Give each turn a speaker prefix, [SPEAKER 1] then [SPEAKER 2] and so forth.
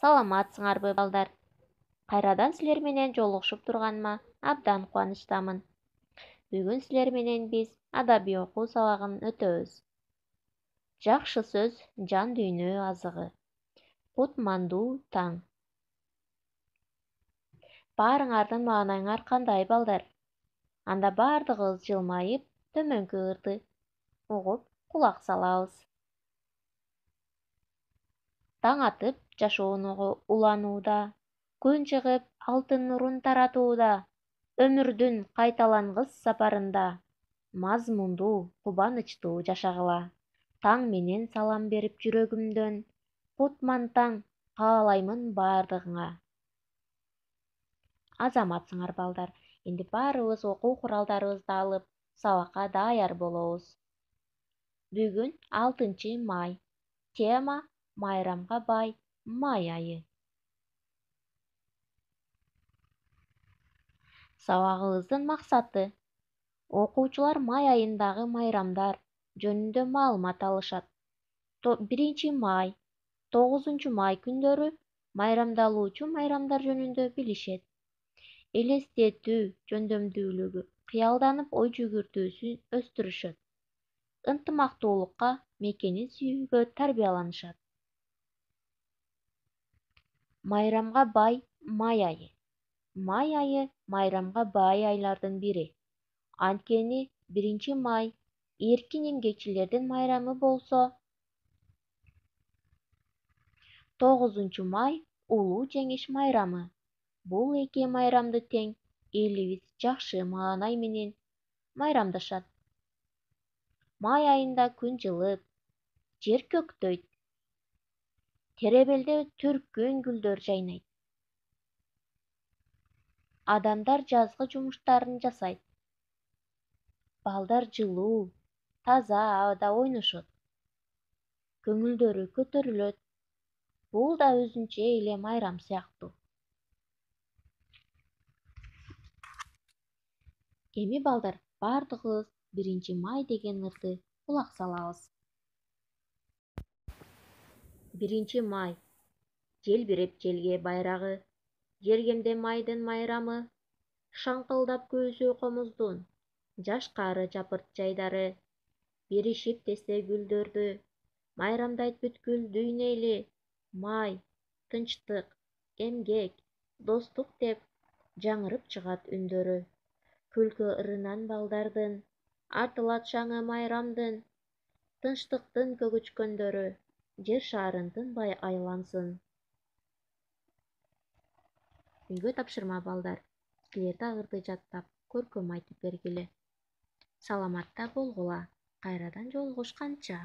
[SPEAKER 1] Саламатсыңарбы, балдар? Кайрадан силер менен жолугушуп турганыма абдан кубанычтамын. Бүгүн силер менен биз адабий окуу сабагын өтөбүз. Жакшы сөз жан дүйнө азыгы. Кутмандуу таң. Баарыңардын маанайыңар кандай, балдар? Анда бардыгыбыз жылмайып, төмөнкү ырды угуп кулак салабыз. Таң атып жашоону уланууда, күн чыгып алтын нурун таратууда, өмүрдүн кайталангыс сапарында мазмундуу, кубанычтуу жашагыла. Таң менен салам берип жүрөгүмдөн, кутман таң каалаймын бардыгыңа. Азаматсыңар, балдар. Энди баарыбыз окуу куралдарыбызды алып, сабакка даяр болобуз. Бүгүн 6 май. Тема майрамга бай май айы. Сабагыбыздын максаты: окуучулар май айындагы майрамдар жөнүндө маалымат алышат. 1 май, 9 май күндөрү майрамдалуучу майрамдар жөнүндө билишет. Элестетүү жөндөмдүүлүгү, кыялданып ой жүгүртүүсүн өстүрүшөт. Ынтымактуулукка, мекени сүйүүгө тарбияланышат. Майрамга бай май айы. Май айы майрамга бай айлардын бири. Анткени 1 май эркин эмгекчилердин майрамы болсо, 9 май улуу жеңиш майрамы. Бул эки майрамды тең элибиз жакшы маанай менен майрамдашат. Май айында күн жылып, жер көктөйт. Теребелде түркүн гүлдөр жайнайт. Адамдар жазгы жумуштарын жасайт. Балдар жылуу, таза абада ойношот. Көңүлдөрү көтөрүлөт. Бул да өзүнчө эле майрам сыяктуу. Эми, балдар, бардыгыбыз 1 май деген ырды кулак салабыз. 1 май. Желбиреп желге байрагы, жергемде майдын майрамы, шаңкылдап көөсү комуздун, жашкары жапырт жайдары, беришип тесте гүлдөрдү, майрамдайт бүткүл дүйнө эли. Май, тынчтык, эмгек, достук деп жаңырып чыгат үндөрү. Күлкү ырынан балдардын, артылат шаңы майрамдын, тынчтыктын көгүчкөндөрү, жер шарын тынбай айлансын. Үйгө тапшырма, балдар. Силер да ырды жаттап, көркөм айтып бергиле. Саламатта болгула. Кайрадан жолугушканча.